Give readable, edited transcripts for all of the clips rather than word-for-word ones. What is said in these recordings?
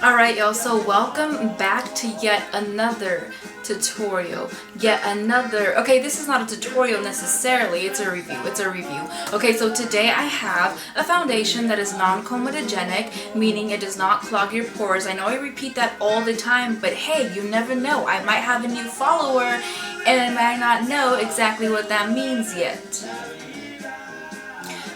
Alright y'all, so welcome back to yet another tutorial. Okay, this is not a tutorial necessarily, it's a review. Okay, so today I have a foundation that is non-comedogenic, meaning it does not clog your pores. I know I repeat that all the time, but hey, you never know. I might have a new follower and I might not know exactly what that means yet.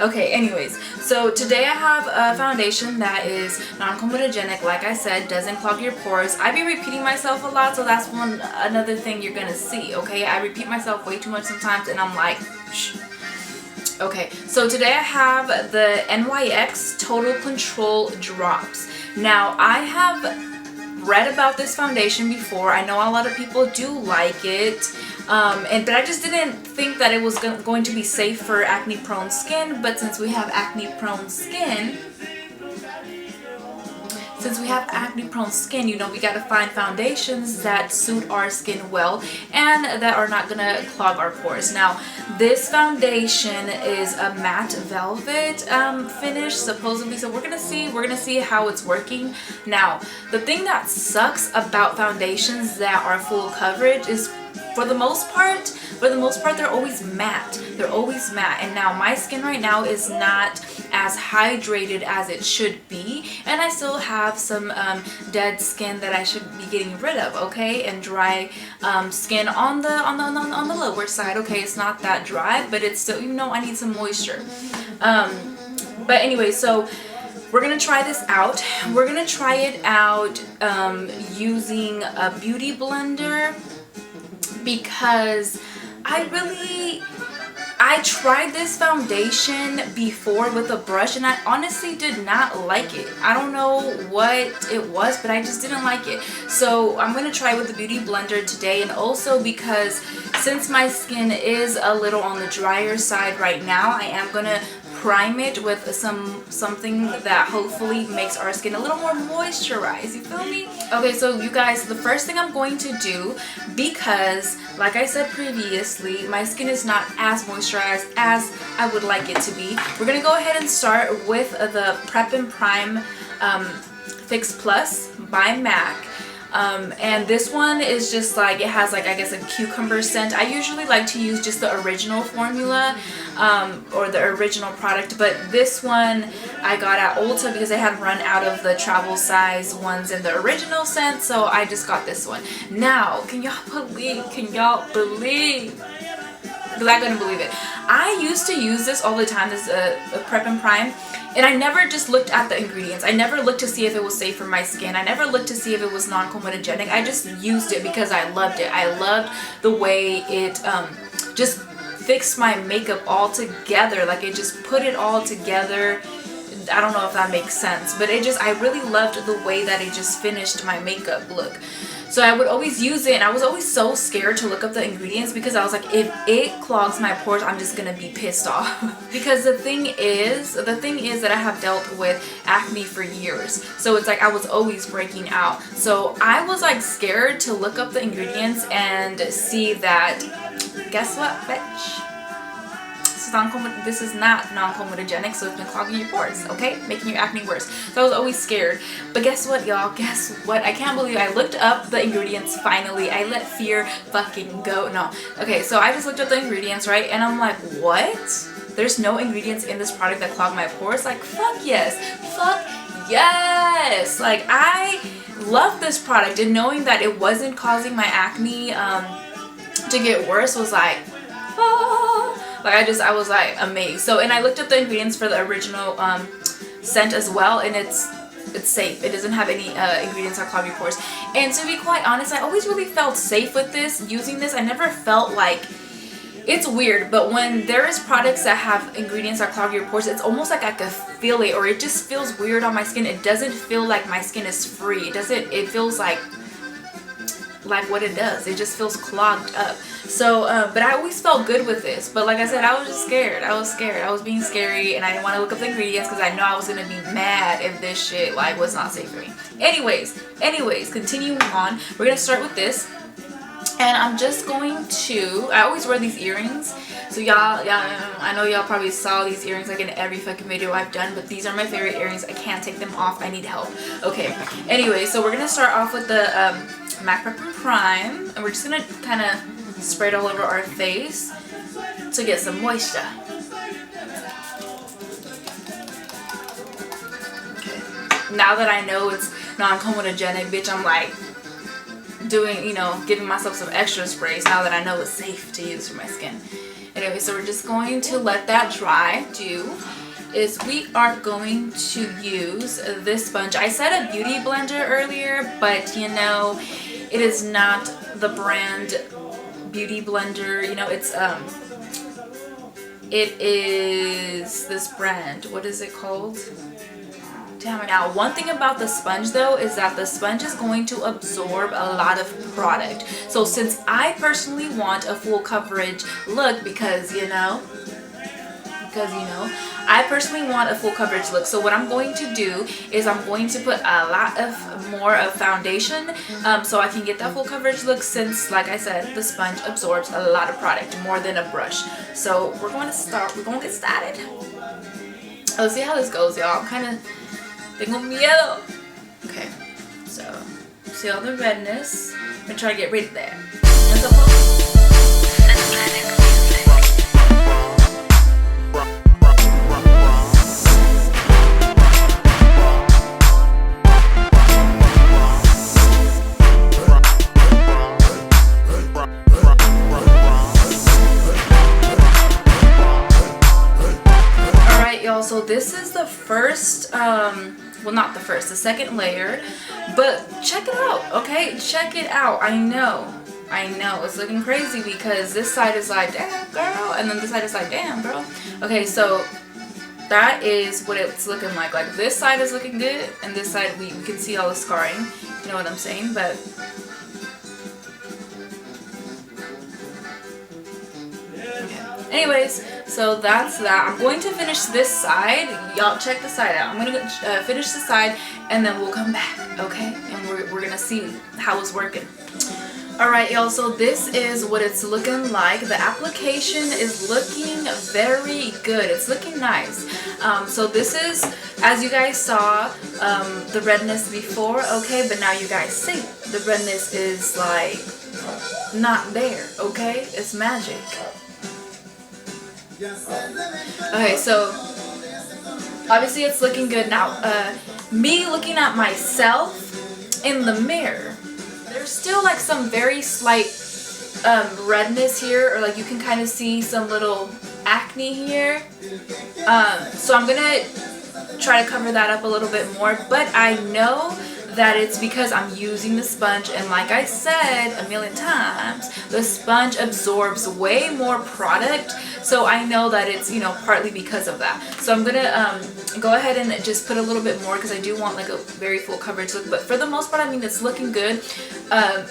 Okay, anyways, so today I have a foundation that is non-comedogenic, like I said, doesn't clog your pores. I be repeating myself a lot, so that's another thing you're gonna see, okay? I repeat myself way too much sometimes, and I'm like, shh. Okay, so today I have the NYX Total Control Drops. Now, I have read about this foundation before. I know a lot of people do like it. But I just didn't think that it was going to be safe for acne prone skin, but since we have acne prone skin, you know, we gotta find foundations that suit our skin well and that are not gonna clog our pores. Now, this foundation is a matte velvet finish, supposedly, so we're gonna see how it's working. Now, the thing that sucks about foundations that are full coverage is for the most part, they're always matte. And now my skin right now is not as hydrated as it should be, and I still have some dead skin that I should be getting rid of. Okay, and dry skin on the lower side. Okay, it's not that dry, but it's still, you know, I need some moisture. But anyway, so we're gonna try this out. We're gonna try it out using a beauty blender, because I tried this foundation before with a brush and I honestly did not like it. I don't know what it was, but I just didn't like it. So I'm going to try with the beauty blender today, and also because since my skin is a little on the drier side right now, I am going to prime it with something that hopefully makes our skin a little more moisturized. You feel me? Okay, so you guys, the first thing I'm going to do, because like I said previously, my skin is not as moisturized as I would like it to be. We're gonna go ahead and start with the Prep and Prime Fix Plus by MAC. And this one is just like, it has like, I guess, a cucumber scent. I usually like to use just the original formula or the original product, but this one I got at Ulta because I had run out of the travel size ones in the original scent, so I just got this one. Now, can y'all believe? Because I couldn't believe it. I used to use this all the time, this Prep and Prime, and I never just looked at the ingredients. I never looked to see if it was safe for my skin. I never looked to see if it was non-comedogenic. I just used it because I loved it. I loved the way it just fixed my makeup all together. Like, it just put it all together. I don't know if that makes sense, but I really loved the way that it just finished my makeup look. So I would always use it, and I was always so scared to look up the ingredients because I was like, if it clogs my pores, I'm just gonna be pissed off. Because the thing is that I have dealt with acne for years, so it's like I was always breaking out. So I was like scared to look up the ingredients and see that, guess what, bitch? This is not non-comedogenic, so it's been clogging your pores, okay? Making your acne worse. So I was always scared. But guess what, y'all? Guess what? I can't believe I looked up the ingredients finally. I let fear fucking go. No. Okay, so I just looked up the ingredients, right? And I'm like, what? There's no ingredients in this product that clog my pores? Like, fuck yes. Fuck yes. Like, I love this product, and knowing that it wasn't causing my acne to get worse was like, ah. Like, I was like amazed. So, and I looked up the ingredients for the original scent as well, and it's safe. It doesn't have any ingredients that clog your pores. And to be quite honest, I always really felt safe with this, using this. I never felt like, it's weird, but when there is products that have ingredients that clog your pores, it's almost like I could feel it, or it just feels weird on my skin. It doesn't feel like my skin is free. It feels like what it does. It just feels clogged up. So, but I always felt good with this. But like I said, I was just scared. I was being scary, and I didn't want to look up the ingredients because I know I was going to be mad if this shit like was not safe for me. Anyways, continuing on. We're going to start with this. And I'm just going to, I always wear these earrings, So y'all, I know y'all probably saw these earrings like in every fucking video I've done, but these are my favorite earrings. I can't take them off. I need help. Okay. Anyway, so we're gonna start off with the MAC Prep and Prime, and we're just gonna kind of spray it all over our face to get some moisture. Okay. Now that I know it's non-comedogenic, bitch, I'm like doing, you know, giving myself some extra sprays now that I know it's safe to use for my skin. Anyway, so we're just going to let that dry. We are going to use this sponge. I said a beauty blender earlier, but you know, it is not the brand beauty blender. You know, it is this brand. What is it called? Damn it. Now, one thing about the sponge though is that the sponge is going to absorb a lot of product. So since I personally want a full coverage look, because you know, I personally want a full coverage look. So what I'm going to do is I'm going to put a lot more of foundation so I can get that full coverage look, since like I said, the sponge absorbs a lot of product, more than a brush. So we're going to get started. Let's see how this goes, y'all. I'm kind of tengo miedo. Okay, so see all the redness. I'm gonna try to get rid of that. Alright, y'all, so this is the first well, not the first, the second layer, but check it out, okay? Check it out. I know, it's looking crazy because this side is like, damn, girl, and then this side is like, damn, girl. Okay, so that is what it's looking like. Like, this side is looking good, and this side, we can see all the scarring, you know what I'm saying? But anyways, so that's that. I'm going to finish this side. Y'all check the side out. I'm going to finish the side and then we'll come back, okay? And we're going to see how it's working. Alright, y'all, so this is what it's looking like. The application is looking very good. It's looking nice. So this is, as you guys saw, the redness before, okay? But now you guys see the redness is like not there, okay? It's magic. Okay, so obviously it's looking good now. Me looking at myself in the mirror, there's still like some very slight redness here, or like you can kind of see some little acne here. So I'm gonna try to cover that up a little bit more, but I know that it's because I'm using the sponge, and like I said a million times, the sponge absorbs way more product, so I know that it's, you know, partly because of that. So I'm gonna go ahead and just put a little bit more because I do want like a very full coverage look, but for the most part, I mean, it's looking good.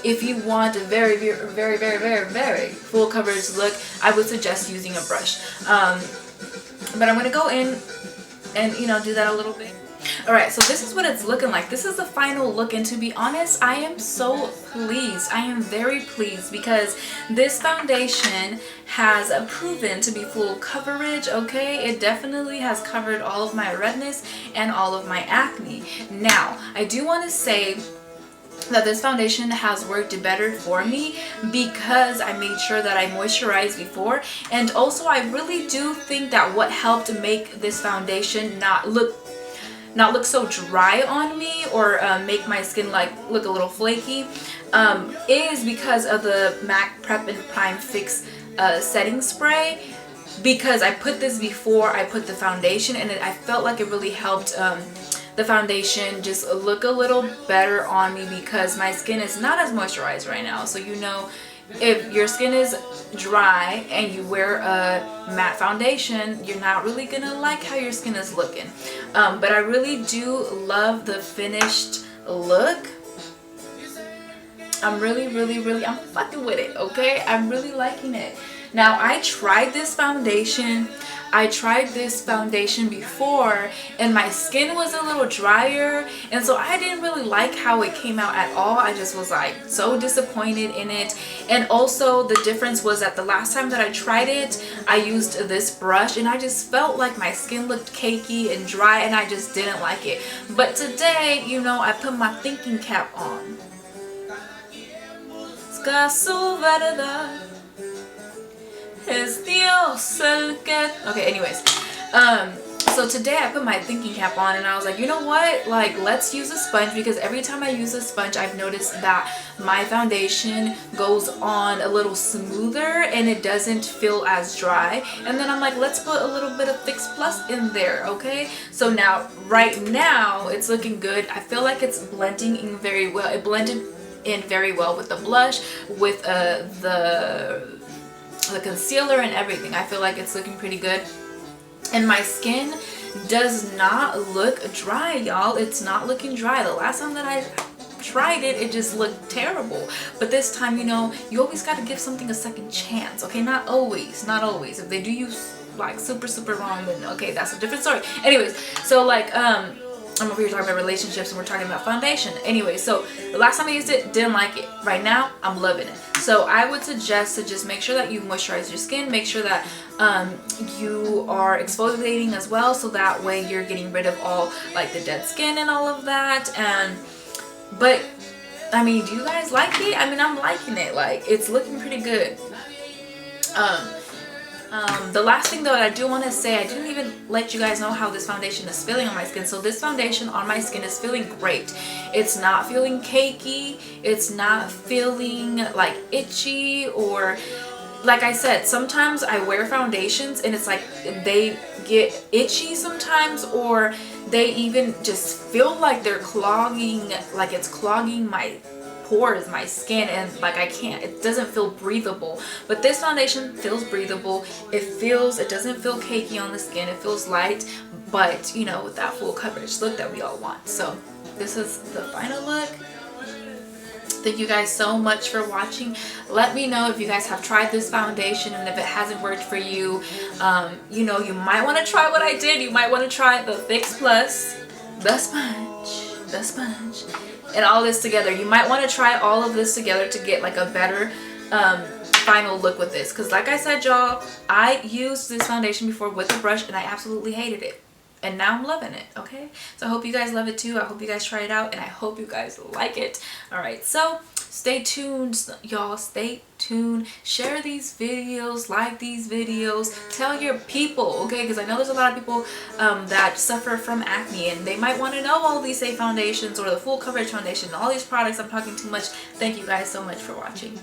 If you want a very, very, very, very, very, very full coverage look, I would suggest using a brush. But I'm gonna go in and, you know, do that a little bit. Alright, so this is what it's looking like. This is the final look, and to be honest, I am so pleased. I am very pleased because this foundation has proven to be full coverage, okay? It definitely has covered all of my redness and all of my acne. Now, I do want to say that this foundation has worked better for me because I made sure that I moisturized before, and also I really do think that what helped make this foundation not look so dry on me, or make my skin like look a little flaky, is because of the MAC Prep and Prime Fix setting spray. Because I put this before I put the foundation, and I felt like it really helped the foundation just look a little better on me, because my skin is not as moisturized right now. So you know, if your skin is dry and you wear a matte foundation, you're not really gonna like how your skin is looking. But I really do love the finished look. I'm I'm fucking with it, okay? I'm really liking it. Now, I tried this foundation I tried this foundation before and my skin was a little drier, and so I didn't really like how it came out at all. I just was like so disappointed in it. And also the difference was that the last time that I tried it, I used this brush and I just felt like my skin looked cakey and dry, and I just didn't like it. But today, you know, I put my thinking cap on. Okay, anyways, so today I put my thinking cap on and I was like, you know what, like, let's use a sponge, because every time I use a sponge I've noticed that my foundation goes on a little smoother and it doesn't feel as dry. And then I'm like, let's put a little bit of Fix Plus in there. Okay, so now right now it's looking good. I feel like it's blending in very well. It blended in very well with the blush, with the concealer and everything. I feel like it's looking pretty good, and my skin does not look dry, y'all. It's not looking dry. The last time that I tried it, it just looked terrible. But this time, you know, you always got to give something a second chance. Okay, not always, not always. If they do you like super wrong, then okay, that's a different story. Anyways, so like I'm over here talking about relationships and we're talking about foundation. Anyway, so the last time I used it, didn't like it. Right now, I'm loving it. So I would suggest to just make sure that you moisturize your skin. Make sure that you are exfoliating as well, so that way you're getting rid of all like the dead skin and all of that. But I mean, do you guys like it? I mean, I'm liking it. Like, it's looking pretty good. The last thing though that I do want to say, I didn't even let you guys know how this foundation is feeling on my skin. So this foundation on my skin is feeling great. It's not feeling cakey. It's not feeling like itchy, or like I said, sometimes I wear foundations and it's like they get itchy sometimes, or they even just feel like they're clogging, like it's clogging my pores, my skin, and like I can't, it doesn't feel breathable. But this foundation feels breathable. It doesn't feel cakey on the skin. It feels light, but you know, with that full coverage look that we all want. So this is the final look. Thank you guys so much for watching. Let me know if you guys have tried this foundation, and if it hasn't worked for you, you know, you might want to try what I did. You might want to try the Fix Plus, the sponge, and all this together. You might want to try all of this together to get like a better final look with this, because like I said, y'all, I used this foundation before with a brush and I absolutely hated it, and now I'm loving it. Okay, so I hope you guys love it too. I hope you guys try it out, and I hope you guys like it. All right, so stay tuned, y'all. Stay tuned. Share these videos, like these videos, tell your people, okay? Because I know there's a lot of people that suffer from acne, and they might want to know all these safe foundations or the full coverage foundation, all these products. I'm talking too much. Thank you guys so much for watching.